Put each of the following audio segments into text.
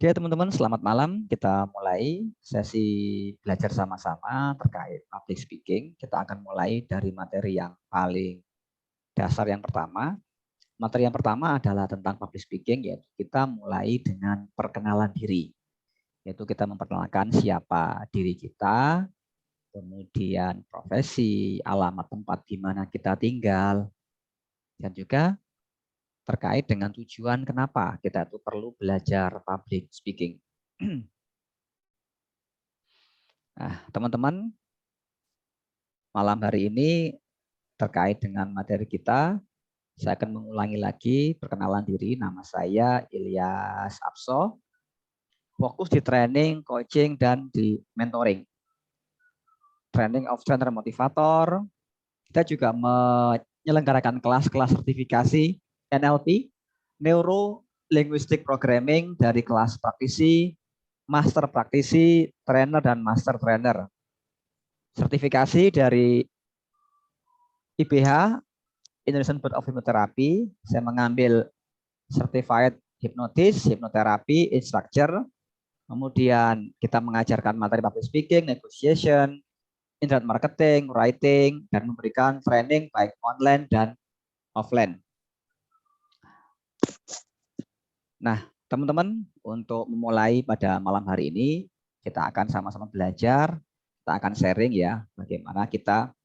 Oke teman-teman, selamat malam. Kita mulai sesi belajar sama-sama terkait public speaking. Kita akan mulai dari materi yang paling dasar yang pertama. Materi yang pertama adalah tentang public speaking, yaitu kita mulai dengan perkenalan diri. Yaitu kita memperkenalkan siapa diri kita, kemudian profesi, alamat tempat di mana kita tinggal, dan juga terkait dengan tujuan kenapa kita itu perlu belajar public speaking. Nah, teman-teman, malam hari ini terkait dengan materi kita, saya akan mengulangi lagi perkenalan diri. Nama saya Ilyas Abso, fokus di training, coaching, dan di mentoring. Training of trainer motivator. Kita juga menyelenggarakan kelas-kelas sertifikasi NLP, Neuro Linguistic Programming dari kelas praktisi, master praktisi, trainer, dan master trainer. Sertifikasi dari IBH, Indonesian Board of Hypnotherapy. Saya mengambil Certified Hypnotist, Hypnotherapy, Instructor. Kemudian kita mengajarkan materi public speaking, negotiation, internet marketing, writing, dan memberikan training baik online dan offline. Nah, teman-teman, untuk memulai pada malam hari ini, kita akan sama-sama belajar, kita akan sharing ya, bagaimana kita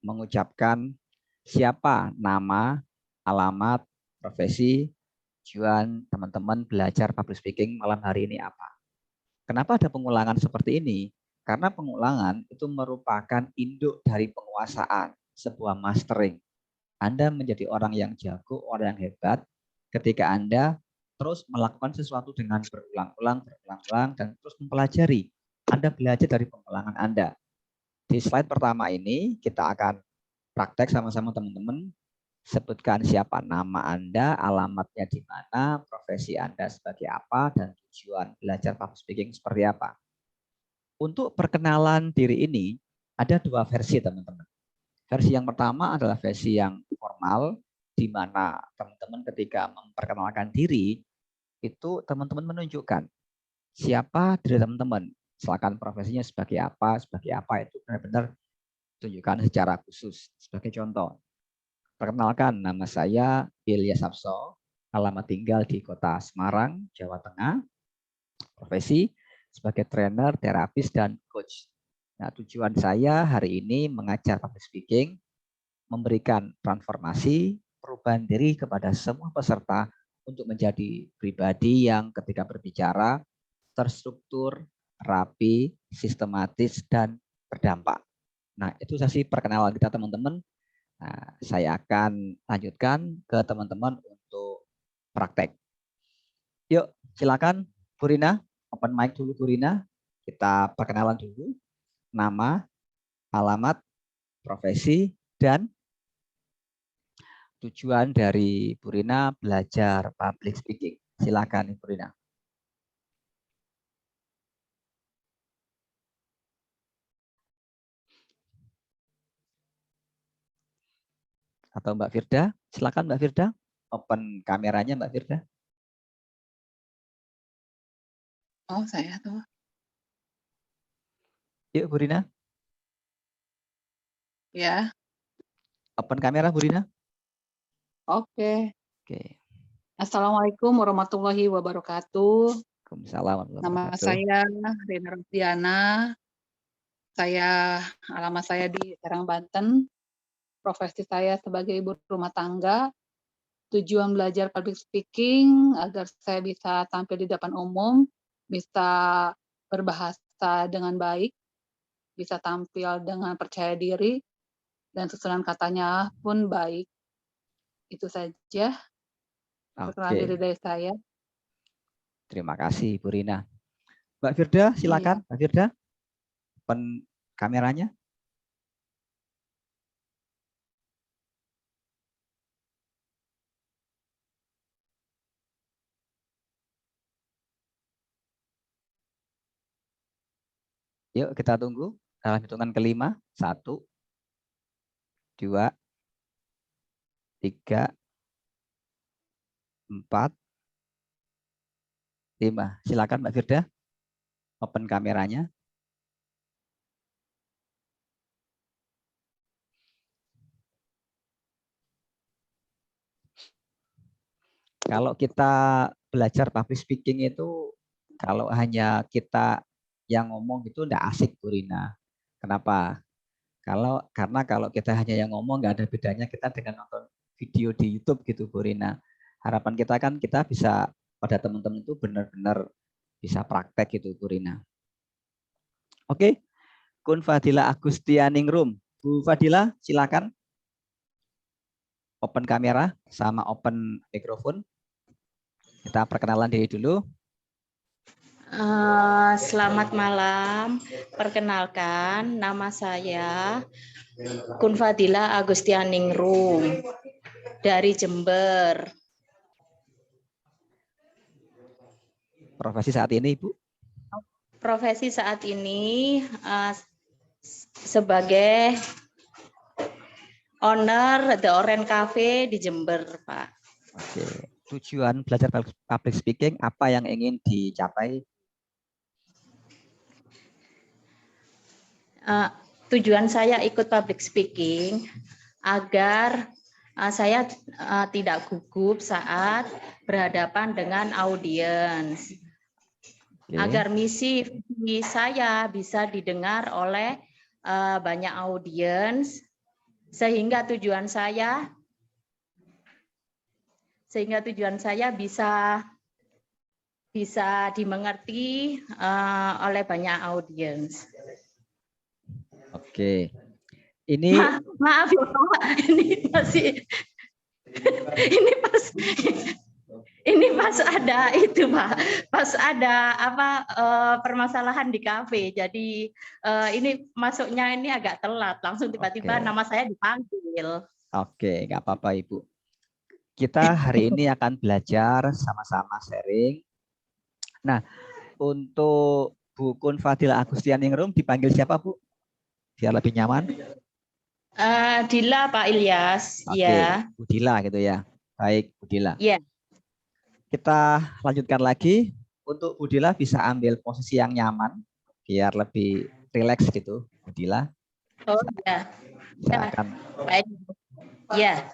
mengucapkan siapa nama, alamat, profesi, tujuan teman-teman belajar public speaking malam hari ini apa. Kenapa ada pengulangan seperti ini? Karena pengulangan itu merupakan induk dari penguasaan, sebuah mastering. Anda menjadi orang yang jago, orang yang hebat ketika Anda terus melakukan sesuatu dengan berulang-ulang, dan terus mempelajari. Anda belajar dari pengulangan Anda. Di slide pertama ini kita akan praktek sama-sama teman-teman. Sebutkan siapa nama Anda, alamatnya di mana, profesi Anda sebagai apa, dan tujuan belajar public speaking seperti apa. Untuk perkenalan diri ini, ada dua versi teman-teman. Versi yang pertama adalah versi yang formal, di mana teman-teman ketika memperkenalkan diri, itu teman-teman menunjukkan siapa diri teman-teman. Silakan profesinya sebagai apa itu benar-benar tunjukkan secara khusus. Sebagai contoh, perkenalkan, nama saya Ilyas Abso, alamat tinggal di Kota Semarang, Jawa Tengah, profesi sebagai trainer, terapis, dan coach. Nah, tujuan saya hari ini mengajar public speaking, memberikan transformasi, perubahan diri kepada semua peserta untuk menjadi pribadi yang ketika berbicara terstruktur, rapi, sistematis, dan berdampak. Nah, itu sesi perkenalan kita teman-teman. Nah, saya akan lanjutkan ke teman-teman untuk praktek. Yuk, silakan Bu Rina, open mic dulu Bu Rina. Kita perkenalan dulu, nama, alamat, profesi, dan tujuan dari Bu Rina belajar public speaking. Silakan Bu Rina. Atau Mbak Firda, silakan Mbak Firda, open kameranya Mbak Firda. Oh, saya tuh. Yuk Bu Rina. Ya. Open kamera Bu Rina. Oke. Oke. Assalamualaikum warahmatullahi wabarakatuh. Waalaikumsalam warahmatullahi Nama wabarakatuh. saya Rina Rosdiana. Alamat saya di Serang, Banten. Profesi saya sebagai ibu rumah tangga. Tujuan belajar public speaking agar saya bisa tampil di depan umum, bisa berbahasa dengan baik, bisa tampil dengan percaya diri, dan susunan katanya pun baik. Itu saja perkenalan diri dari saya. Terima kasih Bu Rina. Mbak Firda, silakan. Iya. Mbak Firda, open kameranya. Yuk kita tunggu dalam hitungan kelima. 1, 2, 3, 4, 5. Silakan Mbak Firda, open kameranya. Kalau kita belajar public speaking itu, kalau hanya kita yang ngomong itu enggak asik, Bu Rina. Kenapa? Karena kalau kita hanya yang ngomong nggak ada bedanya kita dengan nonton video di YouTube gitu, Bu Rina. Harapan kita kan kita bisa pada teman-teman itu benar-benar bisa praktek gitu, Bu Rina. Oke, Kun Fadila Agustianingrum. Bu Fadila, silakan. Open kamera sama open mikrofon. Kita perkenalan diri dulu. Selamat malam. Perkenalkan, nama saya Kun Fadila Agustianingrum dari Jember. Profesi saat ini, Ibu? Profesi saat ini sebagai owner The Orange Cafe di Jember, Pak. Oke. Tujuan belajar public speaking apa yang ingin dicapai? Tujuan saya ikut public speaking agar saya tidak gugup saat berhadapan dengan audiens. Agar misi saya bisa didengar oleh banyak audiens, sehingga tujuan saya bisa dimengerti oleh banyak audiens. Oke. Ini maaf ya Pak, ini masih ini pas ada itu Pak, pas ada permasalahan di kafe. Jadi ini masuknya ini agak telat, langsung tiba-tiba nama saya dipanggil. Oke, nggak apa-apa Ibu. Kita hari ini akan belajar sama-sama sharing. Nah, untuk Bu Kun Fadila Agustianingrum dipanggil siapa Bu? Biar lebih nyaman. Dila Pak Ilyas. Oke, Ya. Bu Dila gitu ya. Baik, Bu Dila. Ya. Kita lanjutkan lagi. Untuk Bu Dila bisa ambil posisi yang nyaman biar lebih rileks gitu, Bu Dila. Oh ya. Silakan. Baik. Ya.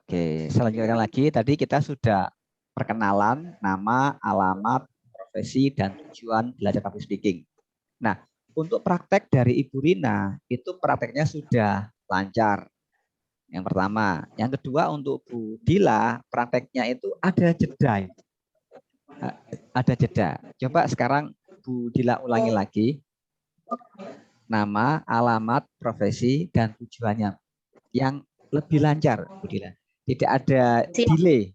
Oke, saya lanjutkan lagi. Tadi kita sudah perkenalan nama, alamat, profesi, dan tujuan belajar public speaking. Nah, untuk praktek dari Ibu Rina, itu prakteknya sudah lancar. Yang pertama. Yang kedua, untuk Bu Dila, prakteknya itu ada jeda. Ada jeda. Coba sekarang Bu Dila ulangi lagi. Nama, alamat, profesi, dan tujuannya. Yang lebih lancar, Bu Dila. Tidak ada delay.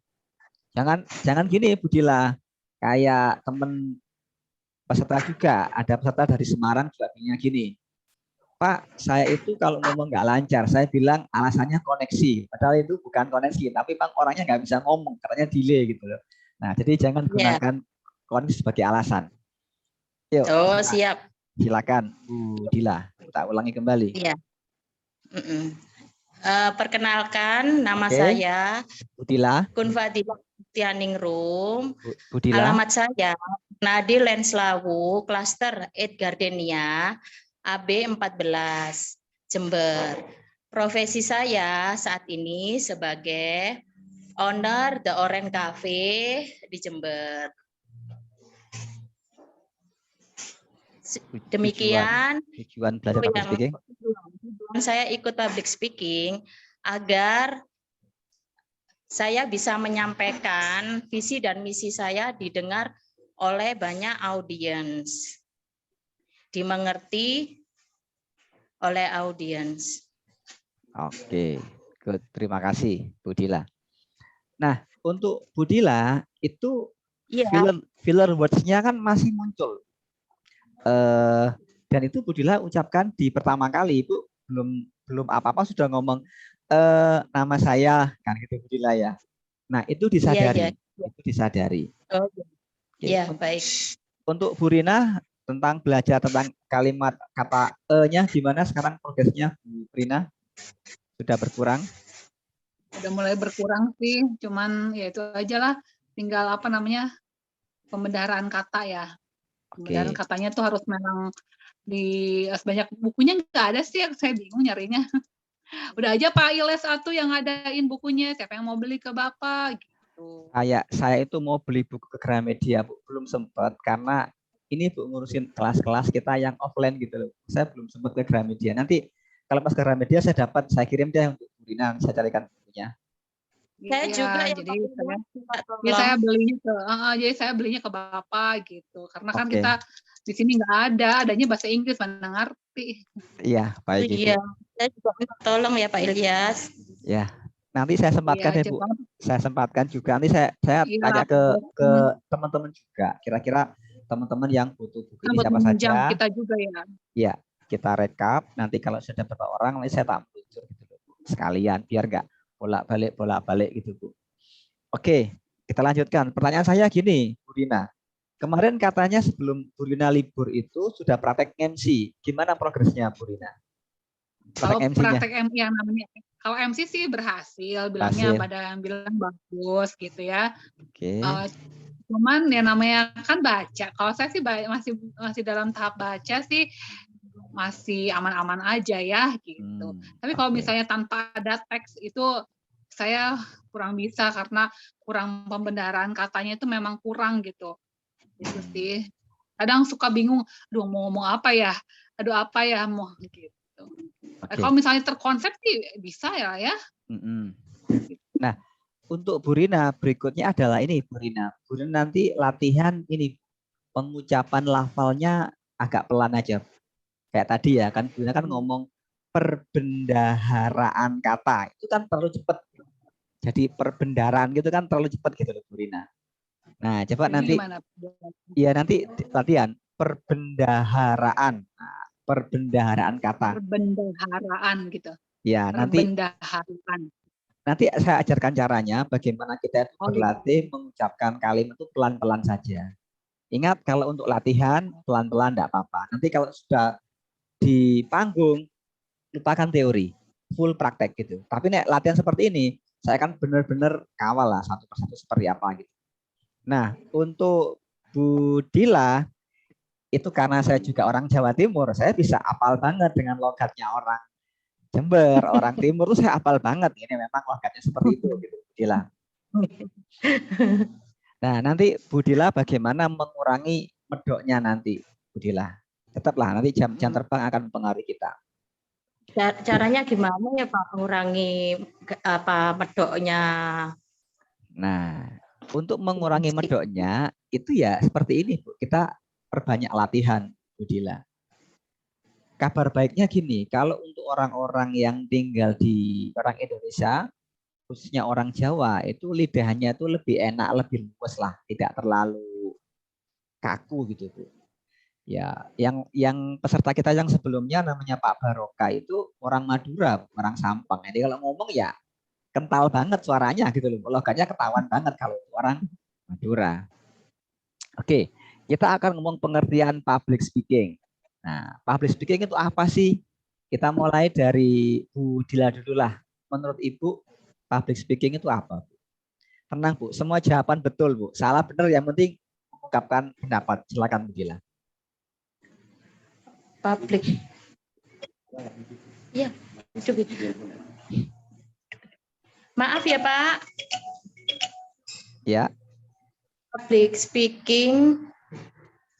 Jangan gini, Bu Dila. Kayak temen peserta juga, ada peserta dari Semarang juga gini, Pak, saya itu kalau ngomong nggak lancar, saya bilang alasannya koneksi, padahal itu bukan koneksi, tapi Bang orangnya nggak bisa ngomong, katanya delay gitu loh. Nah, jadi jangan gunakan koneksi sebagai alasan. Yuk, siap. Silakan Bu Dila, kita ulangi kembali. Iya. Perkenalkan, nama saya Bu Dila. Kun Fadila Agustianingrum. Bu Dila. Alamat saya Nadi Lenslawu, Klaster 8 Gardenia, AB 14, Jember. Profesi saya saat ini sebagai owner The Orange Cafe di Jember. Demikian tujuan belajar public speaking. Saya ikut public speaking agar saya bisa menyampaikan visi dan misi saya didengar oleh banyak audiens, dimengerti oleh audiens. Oke, good. Terima kasih Bu Dila. Nah, untuk Bu Dila itu filler words-nya kan masih muncul. Dan itu Bu Dila ucapkan di pertama kali, Ibu belum apa-apa sudah ngomong nama saya kan gitu Bu Dila ya. Nah, itu disadari. Itu disadari. Iya, baik. Untuk Bu Rina tentang belajar tentang kalimat kata e-nya gimana sekarang progresnya Bu Rina? Sudah berkurang? Udah mulai berkurang sih, cuman ya itu aja lah, tinggal pembendaharaan kata ya. Pembendaharaan Oke. katanya tuh harus memang di sebanyak bukunya nggak ada sih, saya bingung nyarinya. Udah aja Pak Iles Atu yang ngadain bukunya, siapa yang mau beli ke Bapak gitu. Saya itu mau beli buku ke Gramedia, Bu. Belum sempat karena ini Bu ngurusin kelas-kelas kita yang offline gitu loh. Saya belum sempat ke Gramedia. Nanti kalau pas ke Gramedia saya kirim dia untuk Bu Rina, saya carikan bukunya. Saya juga Iya, yang jadi Pak, ya saya tolong. belinya ke jadi saya belinya ke Bapak gitu. Karena kan Oke. kita di sini nggak ada, adanya bahasa Inggris, mana ngerti. Iya, baik Ibu. Iya, saya juga minta tolong ya Pak Ilyas. Ya, nanti saya sempatkan Iya, ya Bu. Saya sempatkan juga. Nanti saya iya, tanya ke teman-teman juga. Kira-kira teman-teman yang butuh buku ini buat siapa menunjang saja. kita juga ya. Ya, kita rekap. Nanti kalau sudah berapa orang, nanti saya tampil gitu loh, Bu. Sekalian biar nggak bolak-balik gitu Bu. Oke, kita lanjutkan. Pertanyaan saya gini, Bu Rina. Kemarin katanya sebelum Bu Rina libur itu sudah praktek MC. Gimana progresnya Bu Rina? Kalau Praktek MC-nya? praktek yang namanya kalau MC sih berhasil, bilangnya Hasil. pada yang bilang bagus gitu ya. Oke. Cuman ya namanya kan baca. Kalau saya sih masih dalam tahap baca sih masih aman-aman aja ya gitu. Tapi kalau misalnya tanpa ada teks itu saya kurang bisa karena kurang pembendaharaan katanya itu memang kurang gitu. Itu sih. Kadang suka bingung, aduh mau ngomong apa ya? Aduh apa ya mau gitu. Kalau misalnya terkonsep sih bisa ya. Nah, untuk Bu Rina berikutnya adalah ini Bu Rina. Bu Rina nanti latihan ini pengucapan lafalnya agak pelan aja. Kayak tadi ya kan Bu Rina kan ngomong perbendaharaan kata. Itu kan terlalu cepat. Jadi perbendaharaan gitu kan terlalu cepat gitu loh Bu Rina. Nah, coba nanti ya nanti latihan perbendaharaan. Nah, perbendaharaan kata. Perbendaharaan gitu. Ya, nanti Perbendaharaan. Nanti saya ajarkan caranya bagaimana kita berlatih mengucapkan kalimat itu pelan-pelan saja. Ingat kalau untuk latihan pelan-pelan tidak apa-apa. Nanti kalau sudah di panggung lupakan teori, full praktek gitu. Tapi nek latihan seperti ini, saya akan benar-benar kawal lah satu persatu seperti apa gitu. Nah, untuk Bu Dila itu karena saya juga orang Jawa Timur, saya bisa apal banget dengan logatnya orang Jember, orang Timur tuh saya apal banget. Ini memang logatnya seperti itu gitu, Bu Dila. Nah, nanti Bu Dila bagaimana mengurangi medoknya nanti, Bu Dila? Tetaplah nanti jam terbang akan mempengaruhi kita. Caranya gimana ya Pak mengurangi medoknya? Nah, untuk mengurangi medoknya itu ya seperti ini, Bu. Kita perbanyak latihan, Bu Dila. Kabar baiknya gini, kalau untuk orang-orang yang tinggal di orang Indonesia, khususnya orang Jawa, itu lidahnya itu lebih enak, lebih luas lah, tidak terlalu kaku gitu Bu. Ya, yang peserta kita yang sebelumnya namanya Pak Baroka itu orang Madura, orang Sampang. Jadi kalau ngomong ya kental banget suaranya gitu loh. Logatnya ketahuan banget kalau orang Madura. Oke, kita akan ngomong pengertian public speaking. Nah, public speaking itu apa sih? Kita mulai dari Bu Dila dulu lah. Menurut Ibu, public speaking itu apa? Tenang Bu, semua jawaban betul Bu. Salah benar yang penting mengungkapkan pendapat. Silakan Bu Dila. Public. Ya, cukup. Maaf ya Pak. Ya. Public speaking.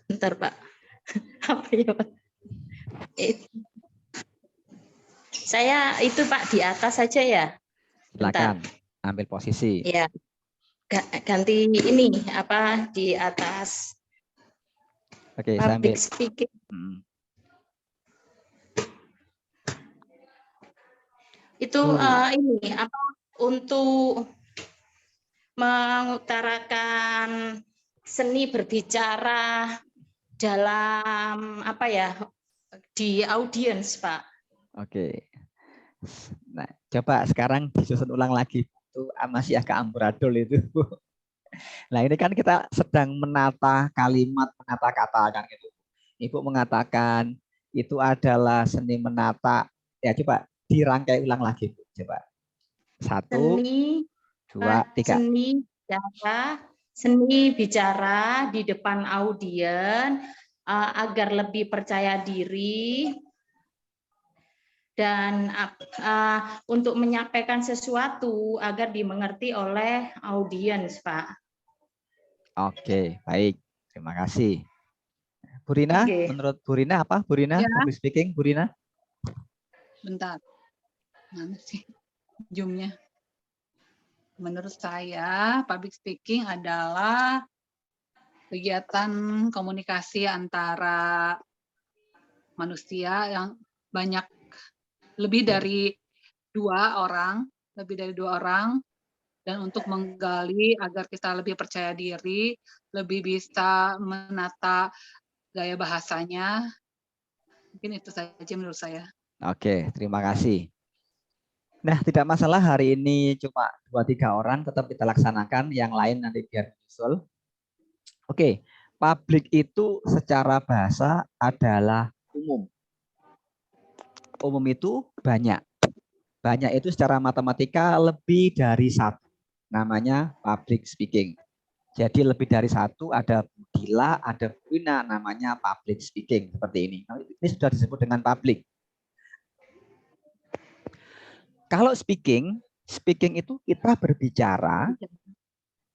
Bentar Pak. Apa ya Pak? Saya itu Pak di atas saja ya. Silakan ambil posisi. Ya. Ganti ini apa di atas. Oke, public speaking. Itu ini apa untuk mengutarakan seni berbicara dalam apa ya di audiens Pak. Oke. Nah, coba sekarang disusun ulang lagi. Itu masih agak amburadul itu. Nah, ini kan kita sedang menata kalimat, menata kata kan gitu. Ibu mengatakan itu adalah seni menata. Ya, coba dirangkai ulang lagi, Bu. Coba. 1, 2, 3. Seni cara seni bicara di depan audien agar lebih percaya diri dan untuk menyampaikan sesuatu agar dimengerti oleh audiens, Pak. Oke, baik. Terima kasih. Bu Rina, Oke. menurut Bu Rina apa? Bu Rina, Ya. public speaking, Bu Rina? Bentar. Mana sih Zoom-nya? Menurut saya, public speaking adalah kegiatan komunikasi antara manusia yang banyak, lebih dari dua orang, dan untuk menggali agar kita lebih percaya diri, lebih bisa menata gaya bahasanya. Mungkin itu saja menurut saya. Oke, terima kasih. Nah, tidak masalah hari ini cuma 2-3 orang, tetap kita laksanakan, yang lain nanti biar nyusul. Oke, publik itu secara bahasa adalah umum. Umum itu banyak. Banyak itu secara matematika lebih dari satu. Namanya public speaking. Jadi lebih dari satu, ada Budila, ada Buina, namanya public speaking. Seperti ini. Ini sudah disebut dengan public. Kalau speaking itu kita berbicara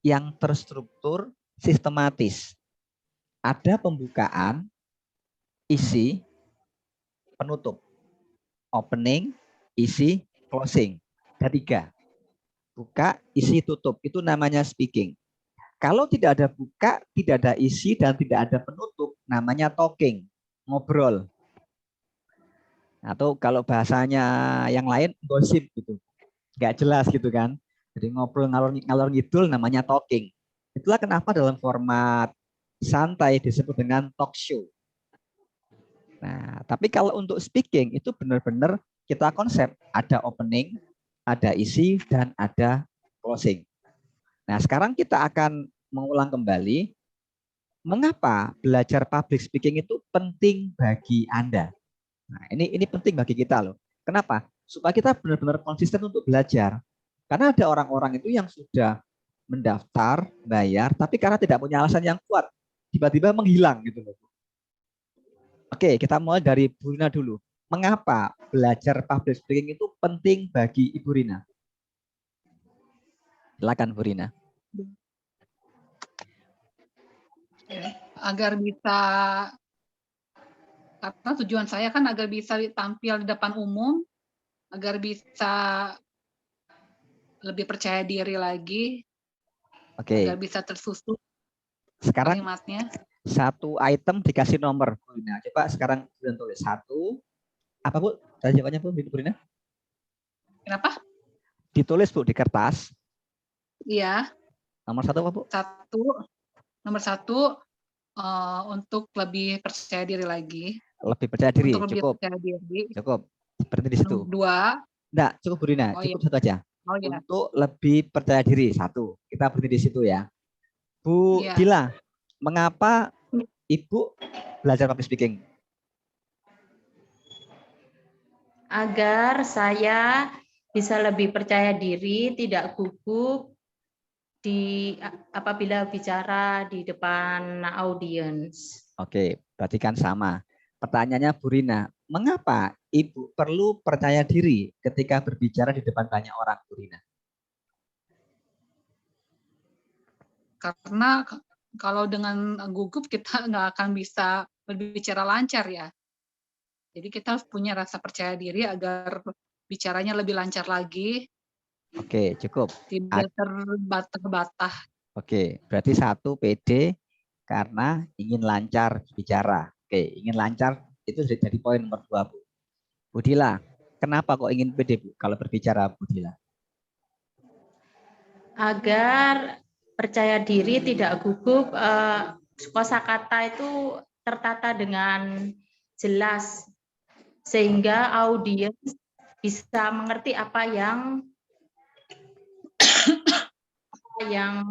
yang terstruktur sistematis. Ada pembukaan, isi, penutup. Opening, isi, closing. Ada 3. Buka, isi, tutup. Itu namanya speaking. Kalau tidak ada buka, tidak ada isi, dan tidak ada penutup, namanya talking, ngobrol. Atau kalau bahasanya yang lain, gosip gitu. Nggak jelas gitu kan. Jadi ngobrol ngalor ngidul namanya talking. Itulah kenapa dalam format santai disebut dengan talk show. Nah, tapi kalau untuk speaking itu benar-benar kita konsep ada opening, ada isi, dan ada closing. Nah, sekarang kita akan mengulang kembali mengapa belajar public speaking itu penting bagi Anda. Nah, ini penting bagi kita loh. Kenapa? Supaya kita benar-benar konsisten untuk belajar. Karena ada orang-orang itu yang sudah mendaftar, bayar, tapi karena tidak punya alasan yang kuat, tiba-tiba menghilang gitu loh. Oke, kita mulai dari Bu Rina dulu. Mengapa belajar public speaking itu penting bagi Ibu Rina? Silakan Bu Rina. Agar bisa, karena tujuan saya kan agar bisa tampil di depan umum, agar bisa lebih percaya diri lagi, agar bisa tersusun sekarang kalimatnya. Satu item dikasih nomor. Nah, coba sekarang kalian tulis 1. Apa Bu? Tadi jawabannya Bu Rina? Kenapa? Ditulis Bu di kertas. Iya. Nomor 1 apa Bu? Nomor 1 untuk lebih percaya diri lagi. Lebih percaya diri, untuk cukup. Percaya diri. Cukup. Berarti di situ. 2. Enggak, cukup Bu Rina. Cukup iya. 1 aja. Oh, iya. Untuk lebih percaya diri, 1. Kita berhenti di situ ya. Bu iya. Dila, mengapa Ibu belajar public speaking? Agar saya bisa lebih percaya diri, tidak gugup apabila bicara di depan audiens. Oke, berarti kan sama. Pertanyaannya Bu Rina, mengapa Ibu perlu percaya diri ketika berbicara di depan banyak orang, Bu Rina? Karena kalau dengan gugup kita nggak akan bisa berbicara lancar ya. Jadi kita harus punya rasa percaya diri agar bicaranya lebih lancar lagi. Oke, cukup. Tidak terbata-bata. Oke, berarti 1 pede karena ingin lancar bicara. Oke, ingin lancar itu jadi poin nomor 2, Bu. Bu Dila, kenapa kok ingin pede, Bu, kalau berbicara, Bu Dila? Agar percaya diri, tidak gugup, kosakata itu tertata dengan jelas sehingga audiens bisa mengerti apa yang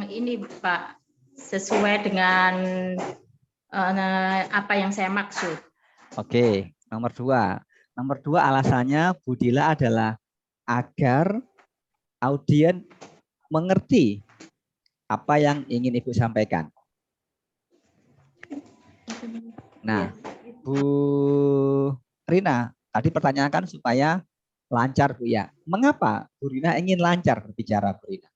ini Pak sesuai dengan apa yang saya maksud. Oke, nomor 2. Nomor 2 alasannya Bu Dila adalah agar audiens mengerti Apa yang ingin Ibu sampaikan? Nah, Bu Rina, tadi pertanyaan kan supaya lancar, Bu ya. Mengapa Bu Rina ingin lancar berbicara, Bu Rina?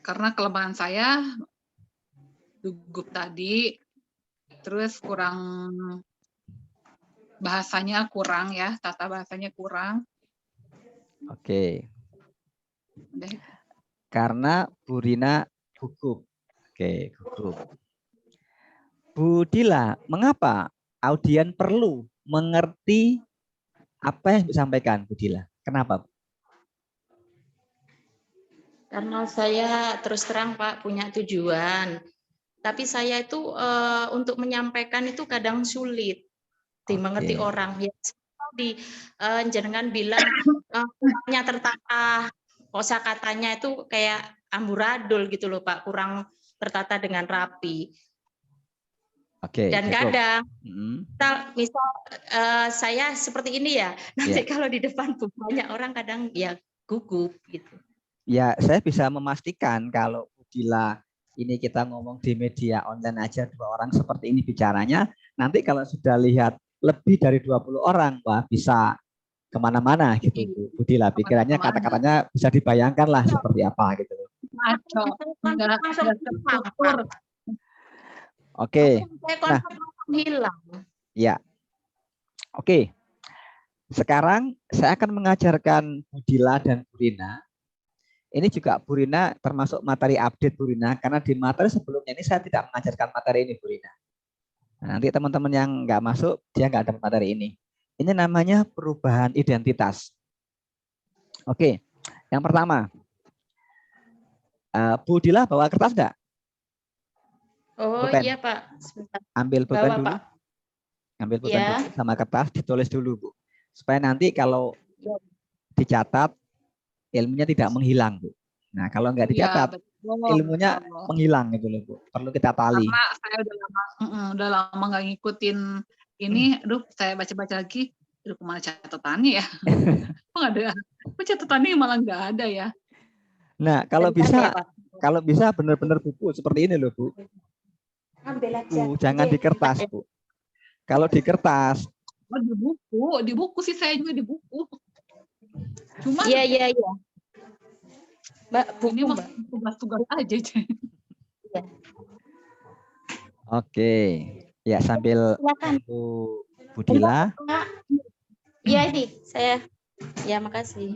Karena kelemahan saya gugup tadi, terus kurang bahasanya kurang ya, tata bahasanya kurang. Oke. Udah. Karena Bu Rina gugup. Oke, gugup. Bu Dila, mengapa audien perlu mengerti apa yang disampaikan, Bu Dila? Kenapa? Karena saya terus terang Pak punya tujuan, tapi saya itu untuk menyampaikan itu kadang sulit dimengerti orang. Ya, di jenengan bilang kurangnya tertata, kosakatanya itu kayak amburadul gitu loh Pak, kurang tertata dengan rapi. Oke. Dan cukup. kadang misal saya seperti ini ya, nanti kalau di depan banyak orang kadang ya gugup gitu. Ya, saya bisa memastikan kalau bila ini kita ngomong di media online aja 2 orang seperti ini bicaranya, nanti kalau sudah lihat lebih dari 20 orang, wah bisa kemana-mana gitu, Bu Dila. Pikirannya, kata-katanya bisa dibayangkan lah seperti apa gitu. Oke. Nah, hilang. Ya. Oke. Sekarang saya akan mengajarkan Bu Dila dan Bu Rina. Ini juga Bu Rina termasuk materi update Bu Rina, karena di materi sebelumnya ini saya tidak mengajarkan materi ini Bu Rina. Nah, nanti teman-teman yang nggak masuk, dia nggak dapat materi ini. Ini namanya perubahan identitas. Oke, yang pertama. Bu Dila bawa kertas enggak? Oh pulpen. Iya Pak. Sebentar. Ambil pulpen Bawa, dulu. Pak. Ambil pulpen dulu sama kertas, ditulis dulu Bu. Supaya nanti kalau dicatat, ilmunya tidak menghilang Bu. Nah kalau nggak dicatat, ilmunya menghilang gitu loh Bu. Perlu kita tali. Karena saya udah lama nggak ngikutin ini, aduh saya baca-baca lagi, aduh kemana catatannya ya? Kok ada? Kok catatannya malah nggak ada ya? Nah kalau bisa benar-benar buku seperti ini loh Bu. Ambil aja. Jangan di kertas Bu. Kalau di kertas. Oh, di buku sih, saya juga di buku. Cuma iya. Mbak, ini mah tugas-tugas aja. Ya. Oke. Ya sambil Bu Dila. Iya ini saya. Ya makasih.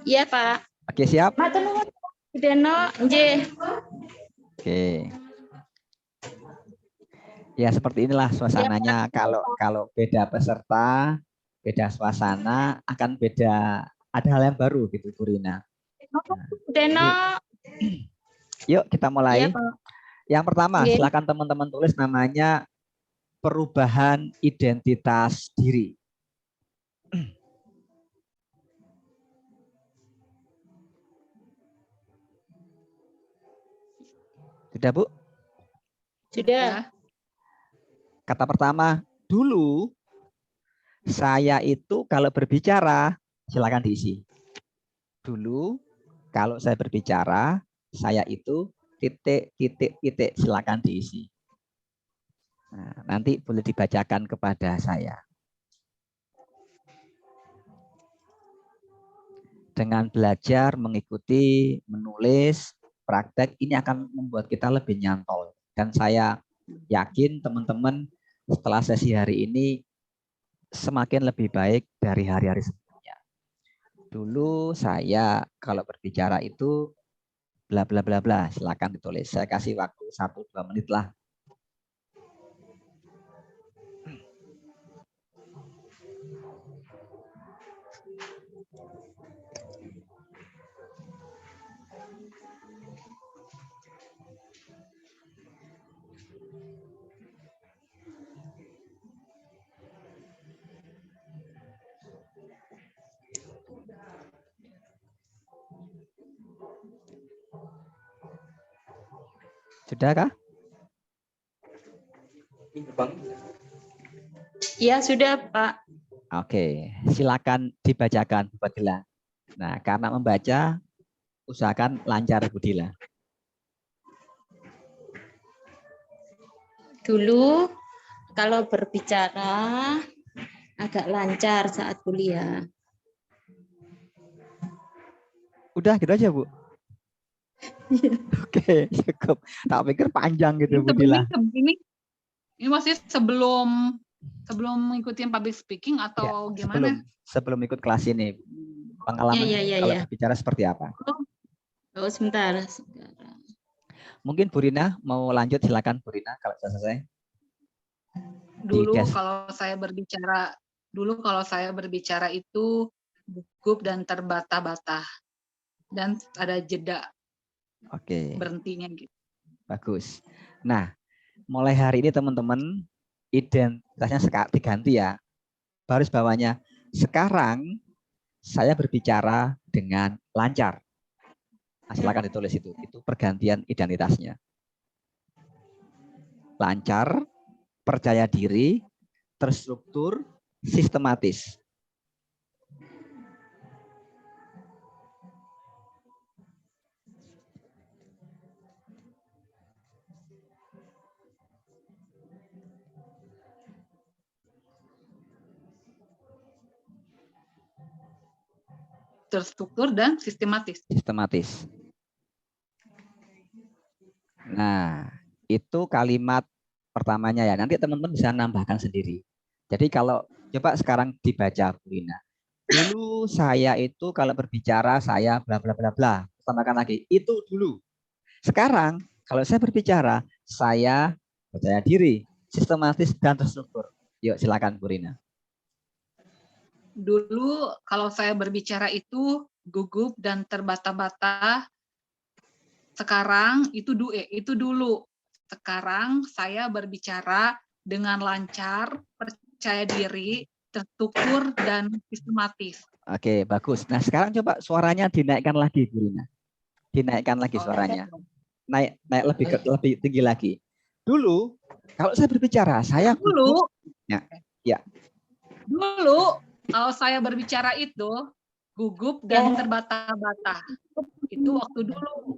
Iya Pak. Oke siap. Matur nuwun. Deno, nggih. Oke. Ya seperti inilah suasananya. Kalau beda peserta, beda suasana, akan beda, ada hal yang baru gitu Bu Rina. Deno. Yuk kita mulai. Ya, yang pertama, silakan teman-teman tulis namanya perubahan identitas diri. Sudah Bu? Sudah. Kata pertama, dulu saya itu kalau berbicara, silakan diisi. Dulu kalau saya berbicara, saya itu titik, silakan diisi. Nah, nanti boleh dibacakan kepada saya. Dengan belajar, mengikuti, menulis, praktek, ini akan membuat kita lebih nyantol. Dan saya yakin teman-teman setelah sesi hari ini semakin lebih baik dari hari-hari sebelumnya. Dulu saya kalau berbicara itu bla bla bla bla, silakan ditulis. Saya kasih waktu 1-2 menit lah. Sudahkah? Ya sudah Pak. Oke, silakan dibacakan Bu Fadila. Nah, karena membaca usahakan lancar Bu Dila. Dulu kalau berbicara agak lancar saat kuliah. Udah gitu aja Bu. Oke, cukup. Tak pikir panjang gitu Bu Dila. Ini masih sebelum ngikutin public speaking atau Ya, gimana? sebelum ikut kelas ini. Pengalaman kalau berbicara seperti apa? Oh, sebentar. Mungkin Bu Rina mau lanjut, silakan Bu Rina kalau sudah selesai. Dulu kalau saya berbicara itu gugup dan terbata-bata dan ada jeda. Oke. Berhentinya gitu. Bagus. Nah, mulai hari ini teman-teman identitasnya diganti ya. Baris bawahnya sekarang saya berbicara dengan lancar. Nah, silakan ditulis itu. Itu pergantian identitasnya. Lancar, percaya diri, terstruktur, sistematis. Terstruktur dan sistematis. Sistematis. Nah, itu kalimat pertamanya ya. Nanti teman-teman bisa nambahkan sendiri. Jadi kalau coba sekarang dibaca Bu Rina. Dulu saya itu kalau berbicara saya bla bla bla bla. Tambahkan lagi itu dulu. Sekarang kalau saya berbicara saya percaya diri, sistematis dan terstruktur. Yuk silakan Bu Rina. Dulu kalau saya berbicara itu gugup dan terbata-bata. Sekarang itu dulu. Sekarang saya berbicara dengan lancar, percaya diri, terstruktur dan sistematis. Oke, bagus. Nah, sekarang coba suaranya dinaikkan lagi, Bu Rina. Dinaikkan lagi suaranya. Naik lebih tinggi lagi. Dulu kalau saya berbicara, saya gugup. Ya. Dulu kalau saya berbicara itu gugup dan terbata-bata. Itu waktu dulu.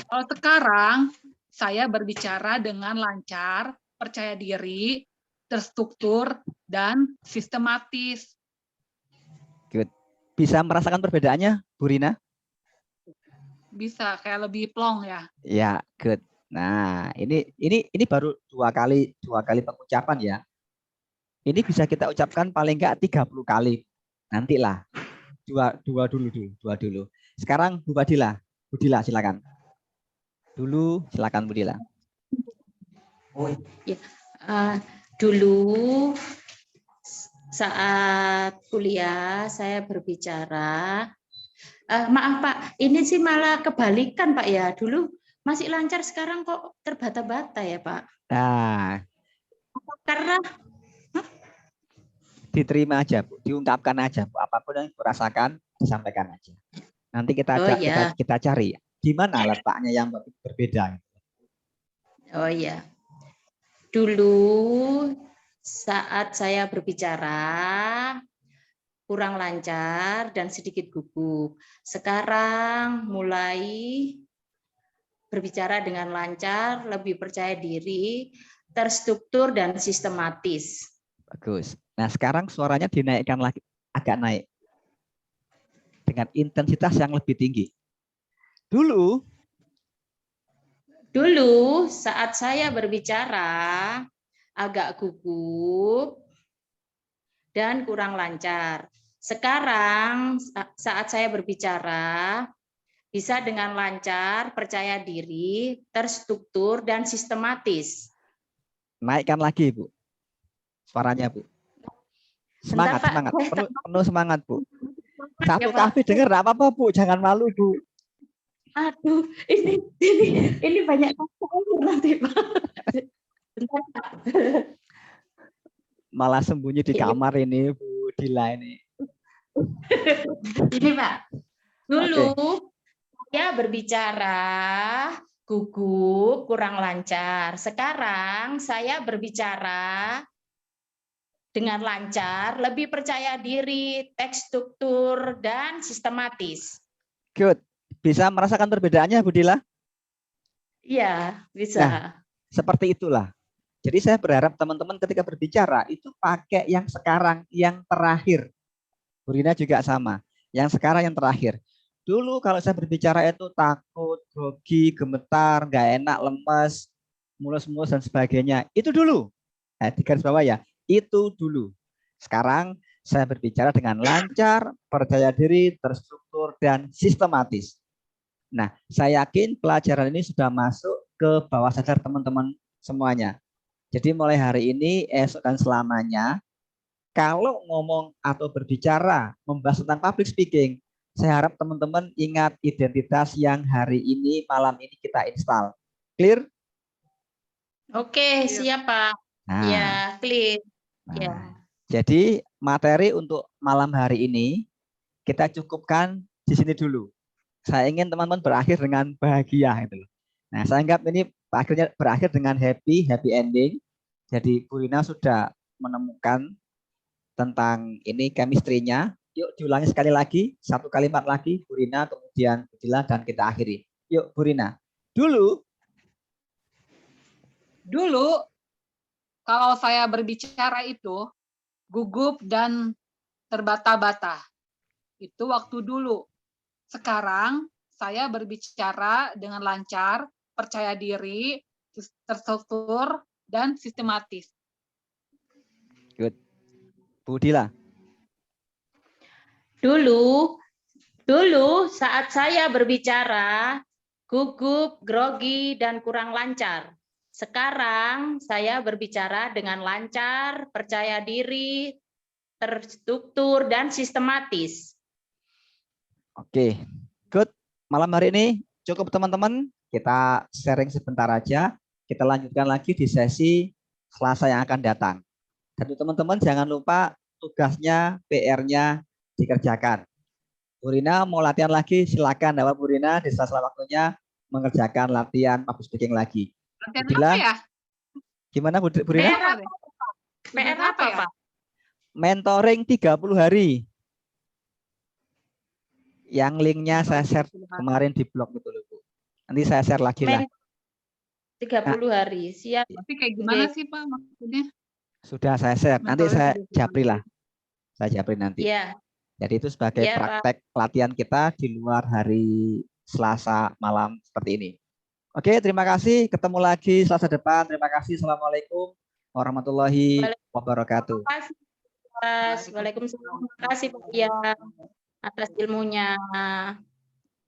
Kalau sekarang saya berbicara dengan lancar, percaya diri, terstruktur dan sistematis. Good. Bisa merasakan perbedaannya, Bu Rina? Bisa, kayak lebih plong ya. Ya, good. Nah, ini baru dua kali pengucapan ya. Ini bisa kita ucapkan paling enggak 30 kali. Nantilah. Dua dulu. Sekarang Bu Dila silakan. Dulu silakan Bu Dila. Dulu saat kuliah saya berbicara. Maaf Pak, ini sih malah kebalikan Pak ya. Dulu masih lancar, sekarang kok terbata-bata ya Pak. Nah, karena diterima aja Bu, diungkapkan aja Bu. Apapun yang dirasakan disampaikan aja. Nanti kita cari di mana letaknya yang berbeda. Oh iya. Dulu saat saya berbicara kurang lancar dan sedikit gugup. Sekarang mulai berbicara dengan lancar, lebih percaya diri, terstruktur dan sistematis. Bagus. Nah, sekarang suaranya dinaikkan lagi, agak naik. Dengan intensitas yang lebih tinggi. Dulu saat saya berbicara agak gugup dan kurang lancar. Sekarang saat saya berbicara bisa dengan lancar, percaya diri, terstruktur dan sistematis. Naikkan lagi, Bu. Suaranya, Bu. Semangat. Penuh semangat, Bu. Satu kali dengar enggak apa-apa, Bu. Jangan malu, Bu. Aduh, ini banyak nanti, Pak. Bentar, Pak. Malah sembunyi di kamar ini, Bu Dila ini. Ini, Pak. Dulu saya berbicara gugup, kurang lancar. Sekarang saya berbicara dengan lancar, lebih percaya diri, terstruktur dan sistematis. Good. Bisa merasakan perbedaannya, Bu Dila? Iya, bisa. Nah, seperti itulah. Jadi saya berharap teman-teman ketika berbicara itu pakai yang sekarang, yang terakhir. Bu Rina juga sama. Yang sekarang yang terakhir. Dulu kalau saya berbicara itu takut, grogi, gemetar, nggak enak, lemes, mulus-mulus dan sebagainya. Itu dulu. Di garis bawah ya. Itu dulu. Sekarang saya berbicara dengan lancar, percaya diri, terstruktur, dan sistematis. Nah, saya yakin pelajaran ini sudah masuk ke bawah sadar teman-teman semuanya. Jadi mulai hari ini, esok dan selamanya, kalau ngomong atau berbicara, membahas tentang public speaking, saya harap teman-teman ingat identitas yang hari ini, malam ini kita install. Clear? Oke, siap Pak. Nah, Ya, clear. nah, Ya. jadi materi untuk malam hari ini kita cukupkan di sini dulu. Saya ingin teman-teman berakhir dengan bahagia itu. Nah, saya anggap ini akhirnya berakhir dengan happy ending. Jadi Bu Rina sudah menemukan tentang ini chemistry-nya. Yuk diulangi sekali lagi, satu kalimat lagi, Bu Rina, kemudian Bu Dila, dan kita akhiri. Yuk Bu Rina. Dulu kalau saya berbicara itu gugup dan terbata-bata. Itu waktu dulu. Sekarang saya berbicara dengan lancar, percaya diri, terstruktur, dan sistematis. good. Bu Dila. Dulu saat saya berbicara gugup, grogi, dan kurang lancar. Sekarang saya berbicara dengan lancar, percaya diri, terstruktur, dan sistematis. Oke, good. Malam hari ini cukup teman-teman. Kita sharing sebentar aja. Kita lanjutkan lagi di sesi Selasa yang akan datang. Dan teman-teman jangan lupa tugasnya, PR-nya dikerjakan. Bu Rina mau latihan lagi, silakan. Dapat Bu Rina di sela-sela waktunya mengerjakan latihan public speaking lagi. Latihan Dila, apa ya? gimana Bu Rina? PR apa Pak? Mentoring 30 hari. Yang linknya saya share kemarin di blog itu loh Bu. Nanti saya share lagi lah. 30 hari, siap. Tapi kayak gimana sih Pak maksudnya? Sudah saya share, nanti saya japri lah. Saya japri nanti. Iya. Jadi itu sebagai praktek latihan kita di luar hari Selasa malam seperti ini. Oke, terima kasih. Ketemu lagi Selasa depan. Terima kasih. Assalamualaikum warahmatullahi wabarakatuh. Waalaikumsalam. Terima kasih Pak ya atas ilmunya.